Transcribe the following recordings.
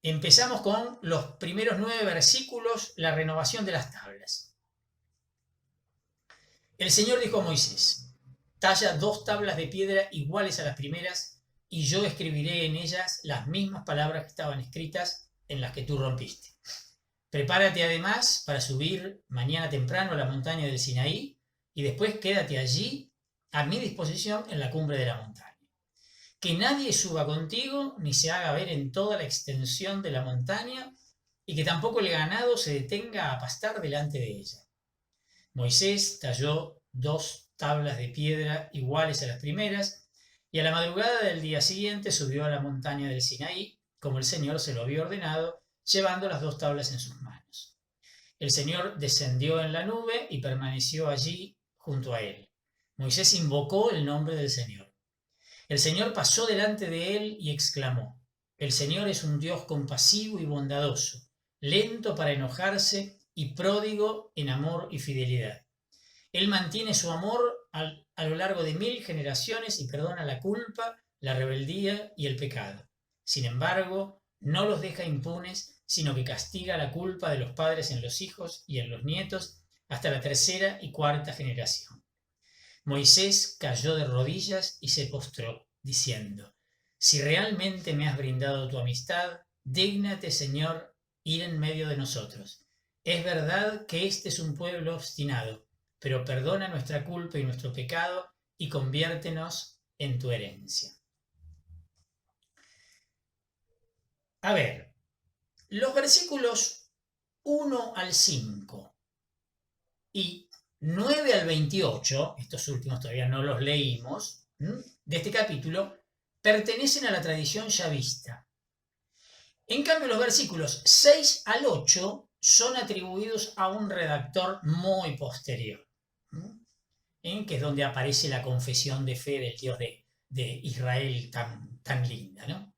Empezamos con los primeros 9 versículos, la renovación de las tablas. El Señor dijo a Moisés: talla 2 tablas de piedra iguales a las primeras, y yo escribiré en ellas las mismas palabras que estaban escritas en las que tú rompiste. Prepárate además para subir mañana temprano a la montaña del Sinaí, y después quédate allí a mi disposición en la cumbre de la montaña. Que nadie suba contigo ni se haga ver en toda la extensión de la montaña, y que tampoco el ganado se detenga a pastar delante de ella. Moisés talló 2 tablas de piedra iguales a las primeras, y a la madrugada del día siguiente subió a la montaña del Sinaí, como el Señor se lo había ordenado, llevando las 2 tablas en sus manos. El Señor descendió en la nube y permaneció allí junto a él. Moisés invocó el nombre del Señor. El Señor pasó delante de él y exclamó: el Señor es un Dios compasivo y bondadoso, lento para enojarse y pródigo en amor y fidelidad. Él mantiene su amor a lo largo de 1000 generaciones y perdona la culpa, la rebeldía y el pecado. Sin embargo, no los deja impunes, sino que castiga la culpa de los padres en los hijos y en los nietos hasta la 3ª y 4ª generación. Moisés cayó de rodillas y se postró, diciendo: si realmente me has brindado tu amistad, dígnate, Señor, ir en medio de nosotros. Es verdad que este es un pueblo obstinado, pero perdona nuestra culpa y nuestro pecado y conviértenos en tu herencia. A ver, los versículos 1 al 5 y 9 al 28, estos últimos todavía no los leímos, de este capítulo, pertenecen a la tradición yavista. En cambio, los versículos 6 al 8 son atribuidos a un redactor muy posterior, que es donde aparece la confesión de fe del Dios de Israel tan linda, ¿no?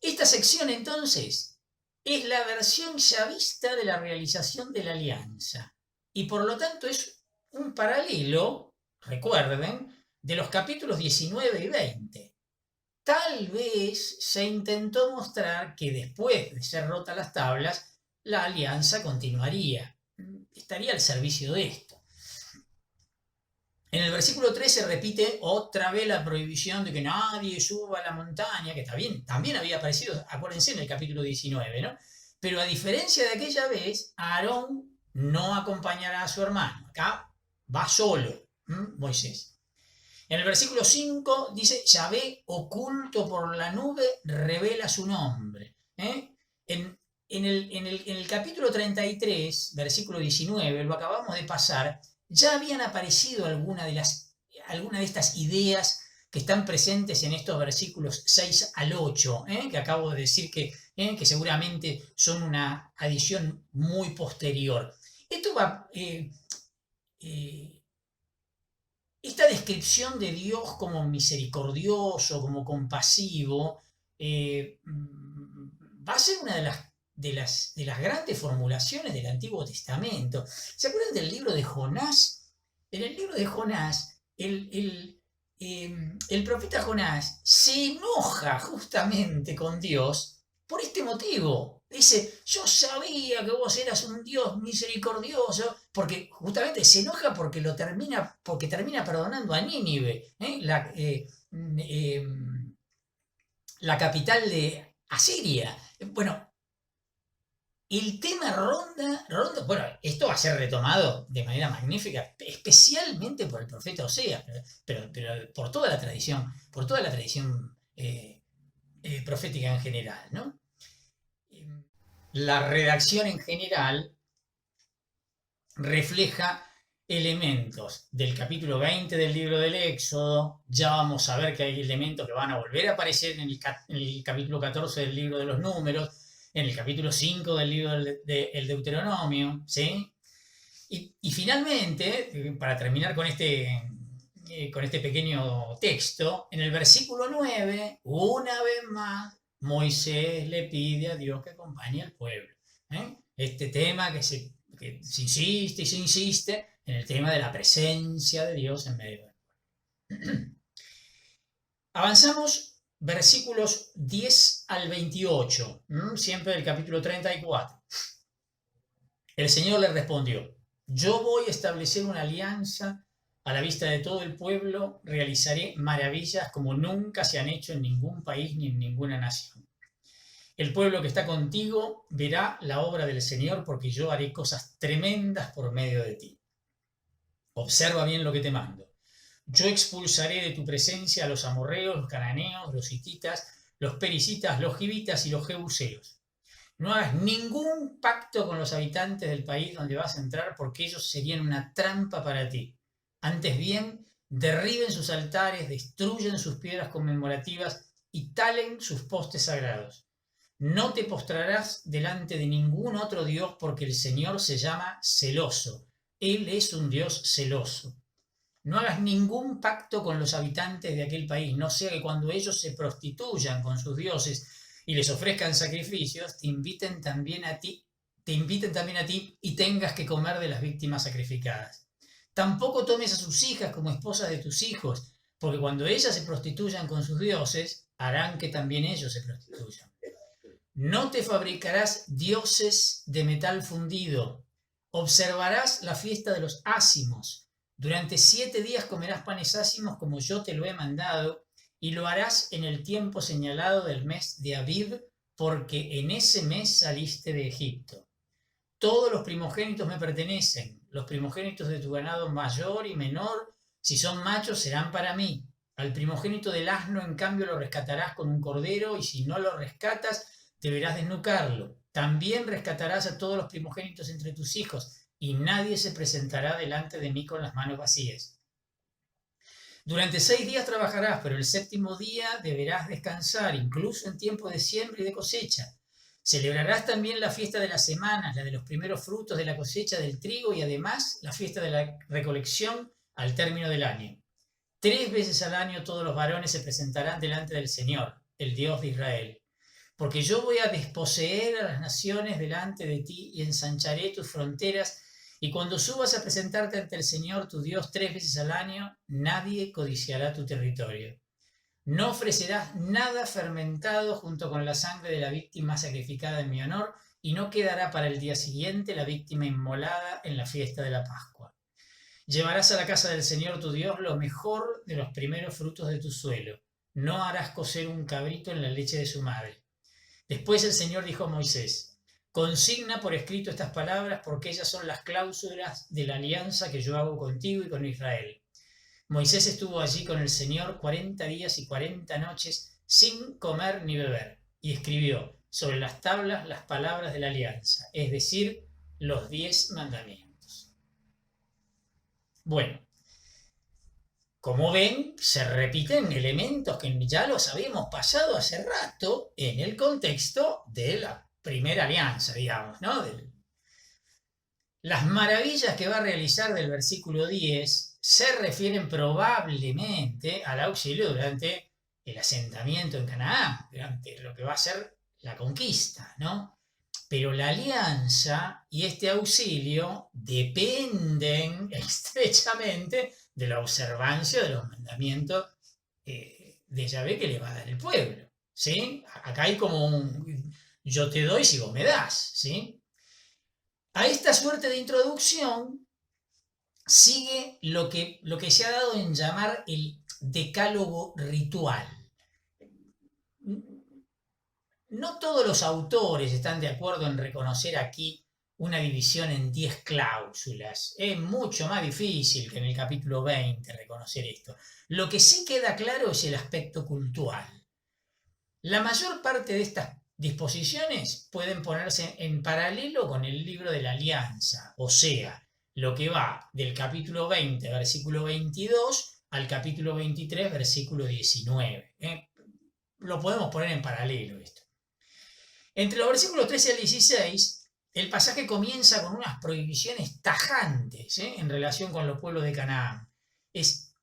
Esta sección, entonces, es la versión yavista de la realización de la alianza, y por lo tanto es un paralelo, recuerden, de los capítulos 19 y 20. Tal vez se intentó mostrar que después de ser rotas las tablas, la alianza continuaría, estaría al servicio de esto. En el versículo 3 se repite otra vez la prohibición de que nadie suba a la montaña, que también había aparecido, acuérdense, en el capítulo 19, ¿no? Pero a diferencia de aquella vez, Aarón no acompañará a su hermano. Acá va solo, Moisés. En el versículo 5 dice: Yahvé, oculto por la nube, revela su nombre. En el capítulo 33, versículo 19, lo acabamos de pasar, ya habían aparecido algunas de estas ideas que están presentes en estos versículos 6 al 8, que acabo de decir que seguramente son una adición muy posterior. Esto va... esta descripción de Dios como misericordioso, como compasivo, va a ser una de las grandes formulaciones del Antiguo Testamento. ¿Se acuerdan del libro de Jonás? En el libro de Jonás, el profeta Jonás se enoja justamente con Dios por este motivo. Dice: yo sabía que vos eras un Dios misericordioso, porque justamente se enoja porque termina perdonando a Nínive, la capital de Asiria. Bueno, el tema ronda, bueno, esto va a ser retomado de manera magnífica, especialmente por el profeta Oseas, pero por toda la tradición, profética en general, ¿no? La redacción en general refleja elementos del capítulo 20 del libro del Éxodo. Ya vamos a ver que hay elementos que van a volver a aparecer en el capítulo 14 del libro de los Números, en el capítulo 5 del libro del Deuteronomio, ¿sí? Y finalmente, para terminar con este pequeño texto, en el versículo 9, una vez más, Moisés le pide a Dios que acompañe al pueblo. Este tema que se insiste y se insiste en el tema de la presencia de Dios en medio del pueblo. Avanzamos versículos 10 al 28, siempre del capítulo 34. El Señor le respondió: yo voy a establecer una alianza a la vista de todo el pueblo, realizaré maravillas como nunca se han hecho en ningún país ni en ninguna nación. El pueblo que está contigo verá la obra del Señor, porque yo haré cosas tremendas por medio de ti. Observa bien lo que te mando. Yo expulsaré de tu presencia a los amorreos, los cananeos, los hititas, los pericitas, los givitas y los jebuseos. No hagas ningún pacto con los habitantes del país donde vas a entrar, porque ellos serían una trampa para ti. Antes bien, derriben sus altares, destruyen sus piedras conmemorativas y talen sus postes sagrados. No te postrarás delante de ningún otro Dios, porque el Señor se llama celoso. Él es un Dios celoso. No hagas ningún pacto con los habitantes de aquel país, no sea que cuando ellos se prostituyan con sus dioses y les ofrezcan sacrificios, te inviten también a ti y tengas que comer de las víctimas sacrificadas. Tampoco tomes a sus hijas como esposas de tus hijos, porque cuando ellas se prostituyan con sus dioses, harán que también ellos se prostituyan. No te fabricarás dioses de metal fundido. Observarás la fiesta de los ácimos. Durante 7 días comerás panes ácimos como yo te lo he mandado, y lo harás en el tiempo señalado del mes de Abib, porque en ese mes saliste de Egipto. Todos los primogénitos me pertenecen, los primogénitos de tu ganado mayor y menor, si son machos, serán para mí. Al primogénito del asno, en cambio, lo rescatarás con un cordero, y si no lo rescatas, deberás desnucarlo. También rescatarás a todos los primogénitos entre tus hijos, y nadie se presentará delante de mí con las manos vacías. Durante 6 días trabajarás, pero el 7º día deberás descansar, incluso en tiempo de siembra y de cosecha. Celebrarás también la fiesta de las semanas, la de los primeros frutos de la cosecha del trigo, y además la fiesta de la recolección al término del año. 3 veces al año todos los varones se presentarán delante del Señor, el Dios de Israel. Porque yo voy a desposeer a las naciones delante de ti y ensancharé tus fronteras, y cuando subas a presentarte ante el Señor tu Dios 3 veces al año, nadie codiciará tu territorio. No ofrecerás nada fermentado junto con la sangre de la víctima sacrificada en mi honor, y no quedará para el día siguiente la víctima inmolada en la fiesta de la Pascua. Llevarás a la casa del Señor tu Dios lo mejor de los primeros frutos de tu suelo. No harás cocer un cabrito en la leche de su madre. Después el Señor dijo a Moisés: consigna por escrito estas palabras, porque ellas son las cláusulas de la alianza que yo hago contigo y con Israel. Moisés estuvo allí con el Señor 40 días y 40 noches sin comer ni beber, y escribió sobre las tablas las palabras de la alianza, es decir, los 10 mandamientos. Bueno, como ven, se repiten elementos que ya los habíamos pasado hace rato en el contexto de la primera alianza, digamos, ¿no? Las maravillas que va a realizar del versículo 10 se refieren probablemente al auxilio durante el asentamiento en Canaán, durante lo que va a ser la conquista, ¿no? Pero la alianza y este auxilio dependen estrechamente de la observancia de los mandamientos de Yahvé que le va a dar el pueblo, ¿sí? Acá hay como un yo te doy si vos me das, ¿sí? A esta suerte de introducción sigue lo que se ha dado en llamar el decálogo ritual. No todos los autores están de acuerdo en reconocer aquí una división en 10 cláusulas. Es mucho más difícil que en el capítulo 20 reconocer esto. Lo que sí queda claro es el aspecto cultural. La mayor parte de estas disposiciones pueden ponerse en paralelo con el libro de la Alianza, o sea, lo que va del capítulo 20, versículo 22, al capítulo 23, versículo 19. Lo podemos poner en paralelo esto. Entre los versículos 13 al 16, el pasaje comienza con unas prohibiciones tajantes en relación con los pueblos de Canaán. Es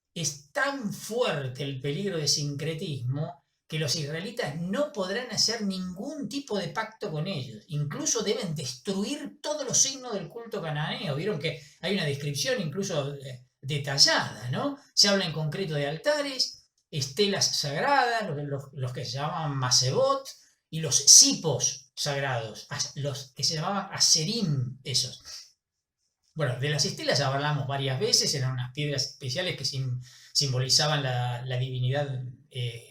tan fuerte el peligro de sincretismo que los israelitas no podrán hacer ningún tipo de pacto con ellos. Incluso deben destruir todos los signos del culto cananeo. Vieron que hay una descripción incluso detallada, ¿no? Se habla en concreto de altares estelas sagradas, los que se llamaban Masebot, y los cipos sagrados, los que se llamaban Aserim, esos. Bueno, de las estelas ya hablamos varias veces, eran unas piedras especiales que simbolizaban la divinidad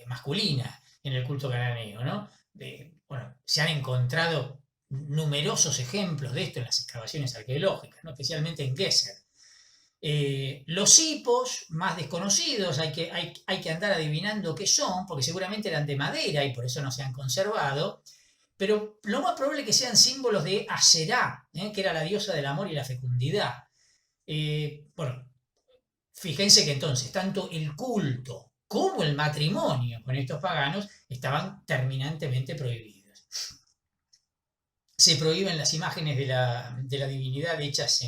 masculina en el culto cananeo, ¿no? Bueno, se han encontrado numerosos ejemplos de esto en las excavaciones arqueológicas, ¿no? Especialmente en Gezer. Los hipos, más desconocidos, hay que andar adivinando qué son, porque seguramente eran de madera y por eso no se han conservado, pero lo más probable es que sean símbolos de Aserá, que era la diosa del amor y la fecundidad. Bueno, fíjense que entonces tanto el culto como el matrimonio con estos paganos estaban terminantemente prohibidos. Se prohíben las imágenes de la divinidad hechas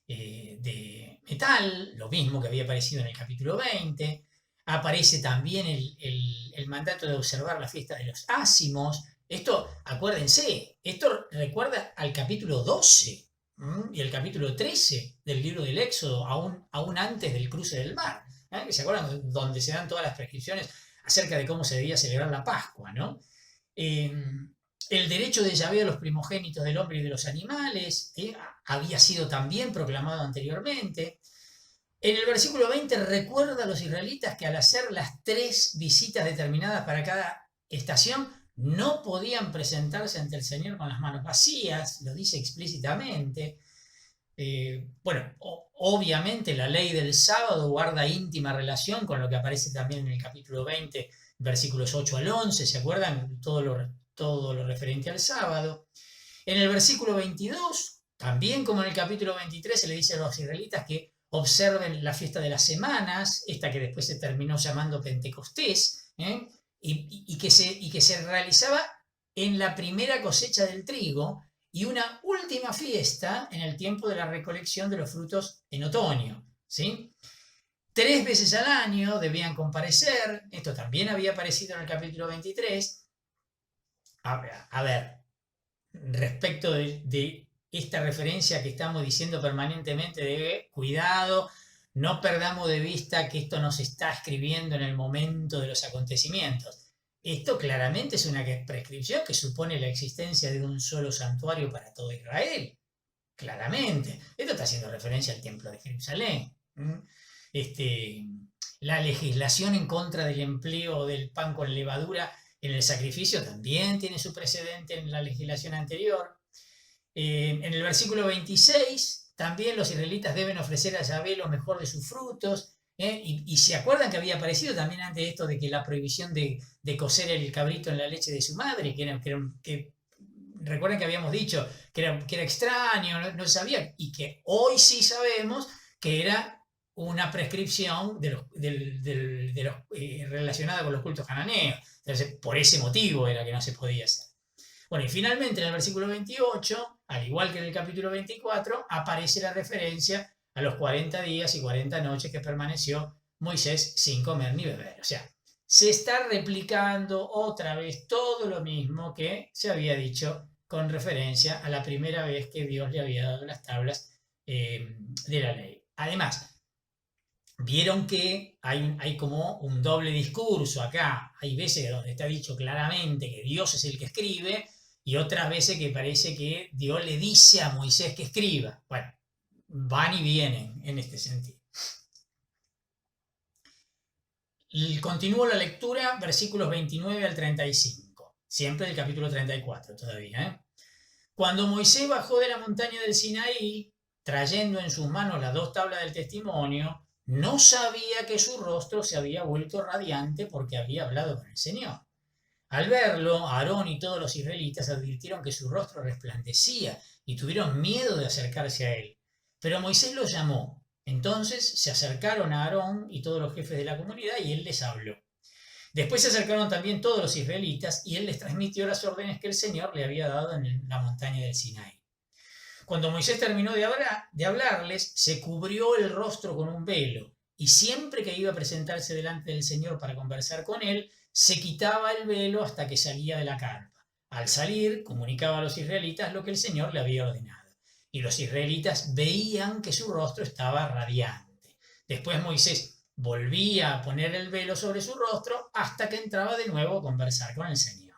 de metal, lo mismo que había aparecido en el capítulo 20. Aparece también el mandato de observar la fiesta de los ácimos. Esto, acuérdense, esto recuerda al capítulo 12 y el capítulo 13 del libro del Éxodo, aún antes del cruce del mar. ¿Se acuerdan? Donde se dan todas las prescripciones acerca de cómo se debía celebrar la Pascua, ¿no? El derecho de Yahvé a los primogénitos del hombre y de los animales había sido también proclamado anteriormente. En el versículo 20 recuerda a los israelitas que al hacer las 3 visitas determinadas para cada estación, no podían presentarse ante el Señor con las manos vacías, lo dice explícitamente. Bueno, obviamente la ley del sábado guarda íntima relación con lo que aparece también en el capítulo 20, versículos 8 al 11, ¿se acuerdan? Todo lo referente al sábado. En el versículo 22, también como en el capítulo 23, se le dice a los israelitas que observen la fiesta de las semanas, esta que después se terminó llamando Pentecostés, y que se realizaba en la primera cosecha del trigo, y una última fiesta en el tiempo de la recolección de los frutos en otoño, ¿sí? 3 veces al año debían comparecer, esto también había aparecido en el capítulo 23. A ver, respecto de esta referencia que estamos diciendo permanentemente de cuidado, no perdamos de vista que esto nos está escribiendo en el momento de los acontecimientos. Esto claramente es una prescripción que supone la existencia de un solo santuario para todo Israel. Claramente. Esto está haciendo referencia al templo de Jerusalén. La legislación en contra del empleo del pan con levadura en el sacrificio también tiene su precedente en la legislación anterior. En el versículo 26, también los israelitas deben ofrecer a Yahvé lo mejor de sus frutos. Y se acuerdan que había aparecido también antes de esto de que la prohibición de cocer el cabrito en la leche de su madre, que recuerden que habíamos dicho que era extraño, no se sabía, y que hoy sí sabemos que era una prescripción relacionada con los cultos cananeos. Entonces, por ese motivo era que no se podía hacer. Bueno, y finalmente en el versículo 28, al igual que en el capítulo 24, aparece la referencia a los 40 días y 40 noches que permaneció Moisés sin comer ni beber. O sea, se está replicando otra vez todo lo mismo que se había dicho con referencia a la primera vez que Dios le había dado las tablas de la ley. Además, vieron que hay como un doble discurso acá. Hay veces donde está dicho claramente que Dios es el que escribe y otras veces que parece que Dios le dice a Moisés que escriba. Bueno, van y vienen en este sentido. Continúo la lectura, versículos 29 al 35, siempre del capítulo 34 todavía. Cuando Moisés bajó de la montaña del Sinaí, trayendo en sus manos las 2 tablas del testimonio, no sabía que su rostro se había vuelto radiante porque había hablado con el Señor. Al verlo, Aarón y todos los israelitas advirtieron que su rostro resplandecía y tuvieron miedo de acercarse a él. Pero Moisés los llamó. Entonces se acercaron a Aarón y todos los jefes de la comunidad y él les habló. Después se acercaron también todos los israelitas y él les transmitió las órdenes que el Señor le había dado en la montaña del Sinaí. Cuando Moisés terminó de hablarles, se cubrió el rostro con un velo y siempre que iba a presentarse delante del Señor para conversar con él, se quitaba el velo hasta que salía de la carpa. Al salir, comunicaba a los israelitas lo que el Señor le había ordenado. Y los israelitas veían que su rostro estaba radiante. Después Moisés volvía a poner el velo sobre su rostro hasta que entraba de nuevo a conversar con el Señor.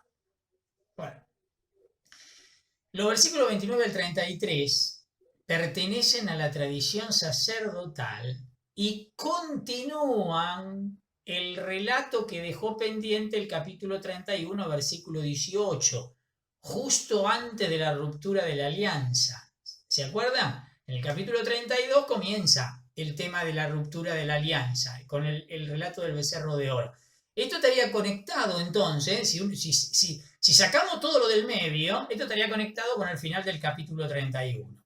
Bueno, los versículos 29 al 33 pertenecen a la tradición sacerdotal y continúan el relato que dejó pendiente el capítulo 31, versículo 18, justo antes de la ruptura de la alianza. ¿Se acuerdan? En el capítulo 32 comienza el tema de la ruptura de la alianza, con el relato del becerro de oro. Esto estaría conectado entonces, si sacamos todo lo del medio, esto estaría conectado con el final del capítulo 31.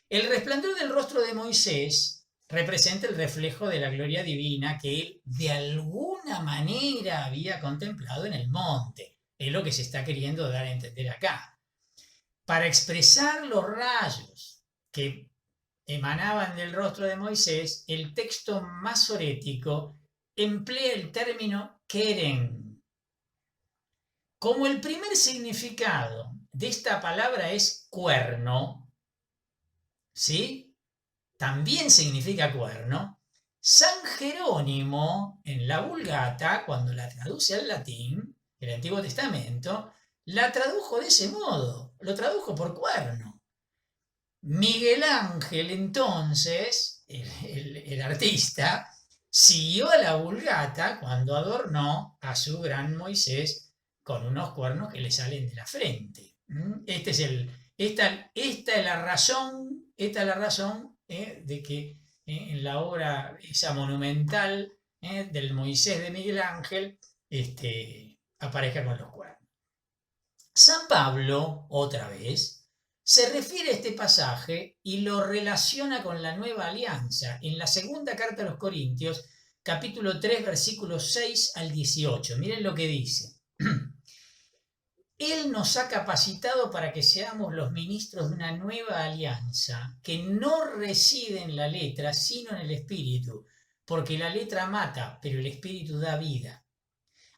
El resplandor del rostro de Moisés representa el reflejo de la gloria divina que él de alguna manera había contemplado en el monte. Es lo que se está queriendo dar a entender acá. Para expresar los rayos que emanaban del rostro de Moisés, el texto masorético emplea el término keren. Como el primer significado de esta palabra es cuerno, ¿sí? También significa cuerno. San Jerónimo, en la Vulgata, cuando la traduce al latín, el Antiguo Testamento, la tradujo de ese modo, lo tradujo por cuerno. Miguel Ángel, entonces, el artista, siguió a la Vulgata cuando adornó a su gran Moisés con unos cuernos que le salen de la frente. Esta es la razón de que en la obra esa monumental del Moisés de Miguel Ángel aparezca con los cuernos. San Pablo, otra vez, se refiere a este pasaje y lo relaciona con la nueva alianza en la segunda carta a los Corintios, capítulo 3, versículos 6 al 18. Miren lo que dice. Él nos ha capacitado para que seamos los ministros de una nueva alianza que no reside en la letra, sino en el espíritu, porque la letra mata, pero el espíritu da vida.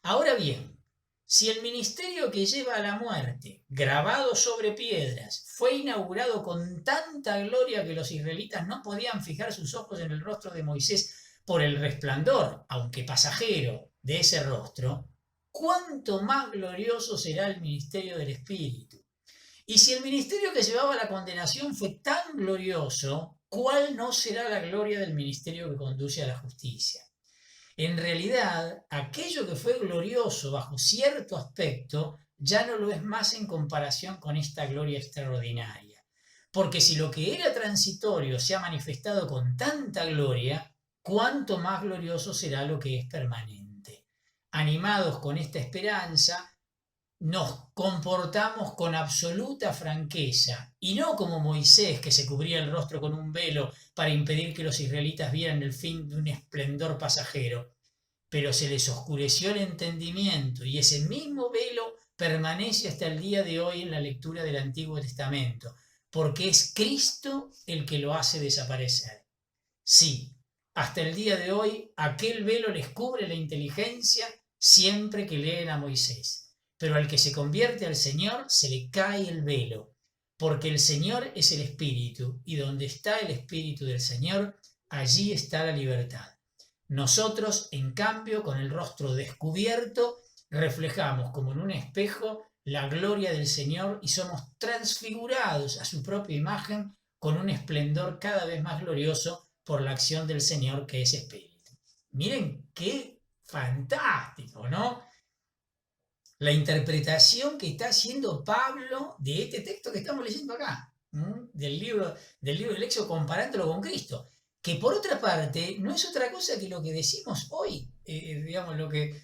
Ahora bien, si el ministerio que lleva a la muerte, grabado sobre piedras, fue inaugurado con tanta gloria que los israelitas no podían fijar sus ojos en el rostro de Moisés por el resplandor, aunque pasajero, de ese rostro, ¿cuánto más glorioso será el ministerio del Espíritu? Y si el ministerio que llevaba a la condenación fue tan glorioso, ¿cuál no será la gloria del ministerio que conduce a la justicia? En realidad, aquello que fue glorioso bajo cierto aspecto ya no lo es más en comparación con esta gloria extraordinaria. Porque si lo que era transitorio se ha manifestado con tanta gloria, cuánto más glorioso será lo que es permanente. Animados con esta esperanza, nos comportamos con absoluta franqueza y no como Moisés, que se cubría el rostro con un velo para impedir que los israelitas vieran el fin de un esplendor pasajero, pero se les oscureció el entendimiento y ese mismo velo permanece hasta el día de hoy en la lectura del Antiguo Testamento, porque es Cristo el que lo hace desaparecer. Sí, hasta el día de hoy aquel velo les cubre la inteligencia siempre que leen a Moisés. Pero al que se convierte al Señor se le cae el velo, porque el Señor es el Espíritu, y donde está el Espíritu del Señor, allí está la libertad. Nosotros, en cambio, con el rostro descubierto, reflejamos como en un espejo la gloria del Señor y somos transfigurados a su propia imagen con un esplendor cada vez más glorioso por la acción del Señor que es Espíritu. Miren qué fantástico, ¿no? La interpretación que está haciendo Pablo de este texto que estamos leyendo acá, del libro del Éxodo, comparándolo con Cristo, que por otra parte no es otra cosa que lo que decimos hoy, digamos, lo que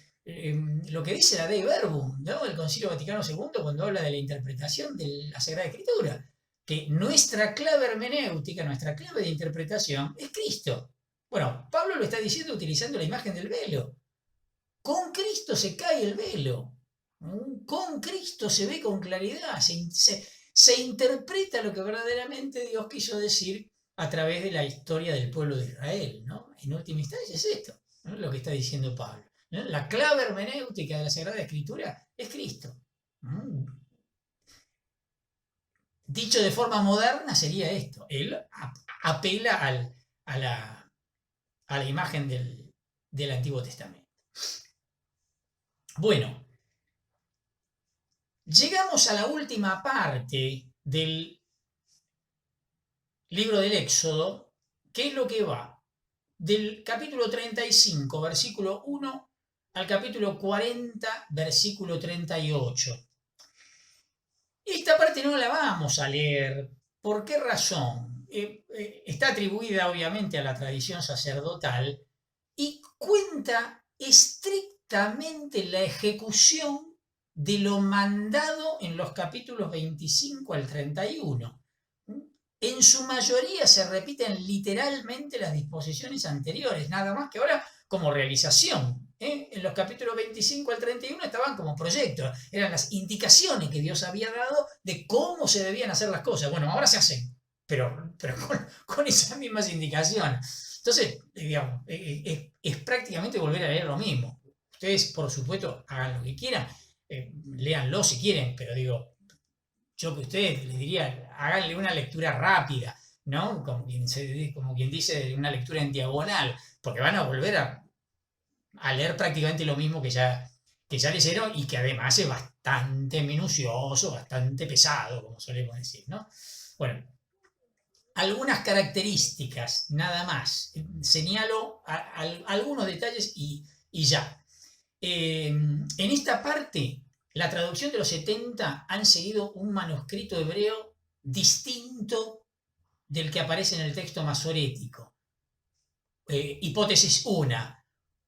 dice la Dei Verbum, ¿no? El Concilio Vaticano II, cuando habla de la interpretación de la Sagrada Escritura, que nuestra clave hermenéutica, nuestra clave de interpretación es Cristo. Bueno, Pablo lo está diciendo utilizando la imagen del velo. Con Cristo se cae el velo. Con Cristo se ve con claridad, se interpreta lo que verdaderamente Dios quiso decir a través de la historia del pueblo de Israel, ¿no? En última instancia es esto, ¿no? Lo que está diciendo Pablo, ¿no? La clave hermenéutica de la Sagrada Escritura es Cristo. Dicho de forma moderna sería esto, él apela a la imagen del Antiguo Testamento. Bueno, llegamos a la última parte del libro del Éxodo, que es lo que va del capítulo 35, versículo 1, al capítulo 40, versículo 38. Esta parte no la vamos a leer. ¿Por qué razón? Está atribuida obviamente a la tradición sacerdotal y cuenta estrictamente la ejecución de lo mandado en los capítulos 25 al 31. En su mayoría se repiten literalmente las disposiciones anteriores, nada más que ahora como realización. En los capítulos 25 al 31 estaban como proyectos, eran las indicaciones que Dios había dado de cómo se debían hacer las cosas. Bueno, ahora se hacen, pero con esas mismas indicaciones. Entonces, digamos, es prácticamente volver a leer lo mismo. Ustedes, por supuesto, hagan lo que quieran, léanlo si quieren, pero digo, yo que ustedes les diría, háganle una lectura rápida, ¿no? Como quien dice, una lectura en diagonal, porque van a volver a leer prácticamente lo mismo que ya leyeron y que además es bastante minucioso, bastante pesado, como solemos decir, ¿no? Bueno, algunas características, nada más. Señalo algunos detalles y ya. En esta parte, la traducción de los 70 han seguido un manuscrito hebreo distinto del que aparece en el texto masorético. Hipótesis 1.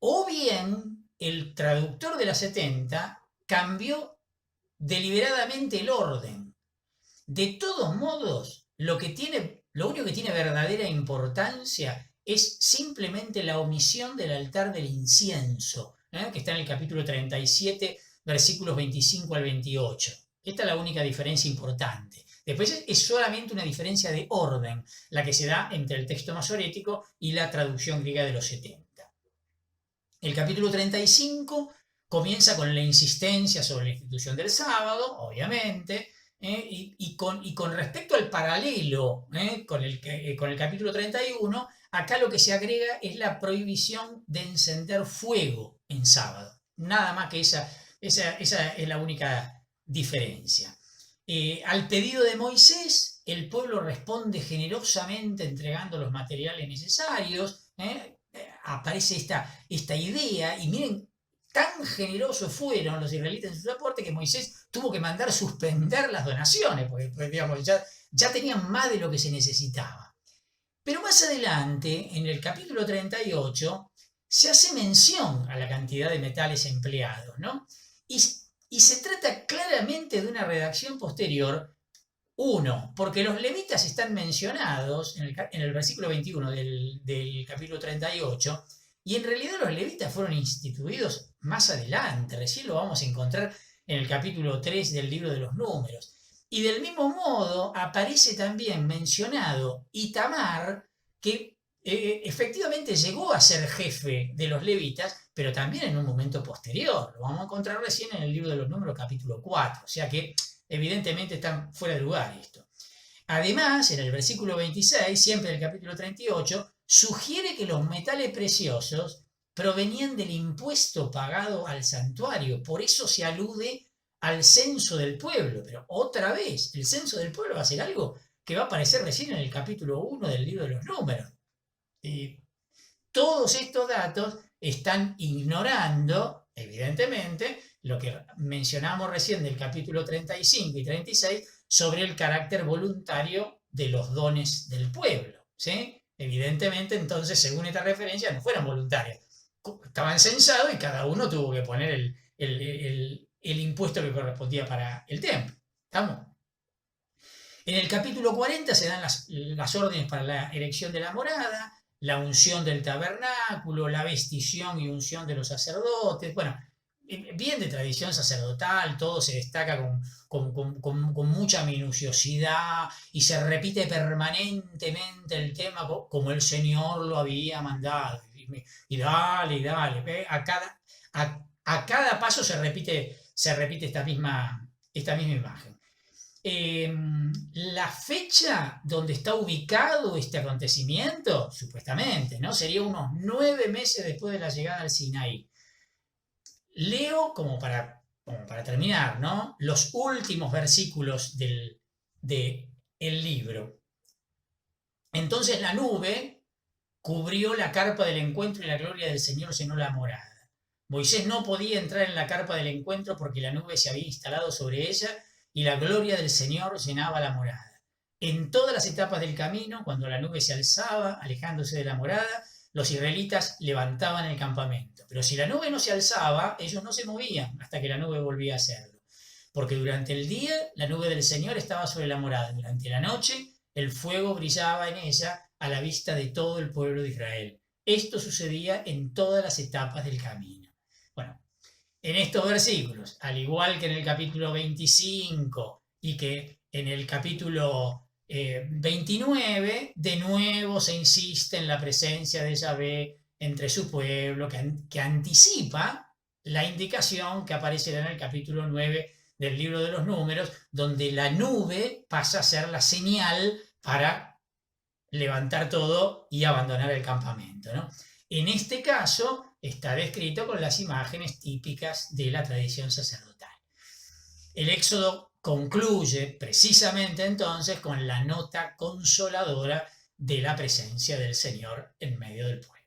O bien el traductor de la 70 cambió deliberadamente el orden. De todos modos, lo único que tiene verdadera importancia es simplemente la omisión del altar del incienso, que está en el capítulo 37, versículos 25 al 28. Esta es la única diferencia importante. Después es solamente una diferencia de orden la que se da entre el texto masorético y la traducción griega de los 70. El capítulo 35 comienza con la insistencia sobre la institución del sábado, obviamente, y con respecto al paralelo con el capítulo 31, acá lo que se agrega es la prohibición de encender fuego en sábado. Nada más que esa es la única diferencia. Al pedido de Moisés, el pueblo responde generosamente entregando los materiales necesarios. Aparece esta idea, y miren, tan generosos fueron los israelitas en su aporte que Moisés tuvo que mandar suspender las donaciones, porque digamos, ya tenían más de lo que se necesitaba. Pero más adelante, en el capítulo 38, se hace mención a la cantidad de metales empleados, ¿no? Y se trata claramente de una redacción posterior. Uno, porque los levitas están mencionados en el versículo 21 del capítulo 38, y en realidad los levitas fueron instituidos más adelante, recién lo vamos a encontrar en el capítulo 3 del libro de los Números. Y del mismo modo aparece también mencionado Itamar, que efectivamente llegó a ser jefe de los levitas, pero también en un momento posterior. Lo vamos a encontrar recién en el libro de los Números, capítulo 4. O sea que evidentemente están fuera de lugar esto. Además, en el versículo 26, siempre del capítulo 38, sugiere que los metales preciosos provenían del impuesto pagado al santuario. Por eso se alude al censo del pueblo. Pero otra vez, el censo del pueblo va a ser algo que va a aparecer recién en el capítulo 1 del libro de los Números. Todos estos datos están ignorando, evidentemente, lo que mencionamos recién del capítulo 35 y 36 sobre el carácter voluntario de los dones del pueblo, ¿sí? Evidentemente, entonces, según esta referencia, no fueron voluntarios. Estaban censados y cada uno tuvo que poner el impuesto que correspondía para el templo. ¿Estamos? En el capítulo 40 se dan las órdenes para la erección de la morada, la unción del tabernáculo, la vestición y unción de los sacerdotes. Bueno, bien de tradición sacerdotal, todo se destaca con mucha minuciosidad y se repite permanentemente el tema como el Señor lo había mandado. Y dale, a cada paso se repite esta misma imagen. la fecha donde está ubicado este acontecimiento, supuestamente, ¿no? Sería unos 9 meses después de la llegada al Sinaí. Leo como para terminar, ¿no? Los últimos versículos del libro. Entonces la nube cubrió la carpa del encuentro y la gloria del Señor llenó la morada. Moisés no podía entrar en la carpa del encuentro porque la nube se había instalado sobre ella y la gloria del Señor llenaba la morada. En todas las etapas del camino, cuando la nube se alzaba, alejándose de la morada, los israelitas levantaban el campamento. Pero si la nube no se alzaba, ellos no se movían hasta que la nube volvía a hacerlo. Porque durante el día la nube del Señor estaba sobre la morada. Durante la noche el fuego brillaba en ella a la vista de todo el pueblo de Israel. Esto sucedía en todas las etapas del camino. Bueno, en estos versículos, al igual que en el capítulo 25 y que en el capítulo 29, de nuevo se insiste en la presencia de Yahvé entre su pueblo, que anticipa la indicación que aparecerá en el capítulo 9 del libro de los Números, donde la nube pasa a ser la señal para levantar todo y abandonar el campamento, ¿no? En este caso está descrito con las imágenes típicas de la tradición sacerdotal. El Éxodo concluye precisamente entonces con la nota consoladora de la presencia del Señor en medio del pueblo.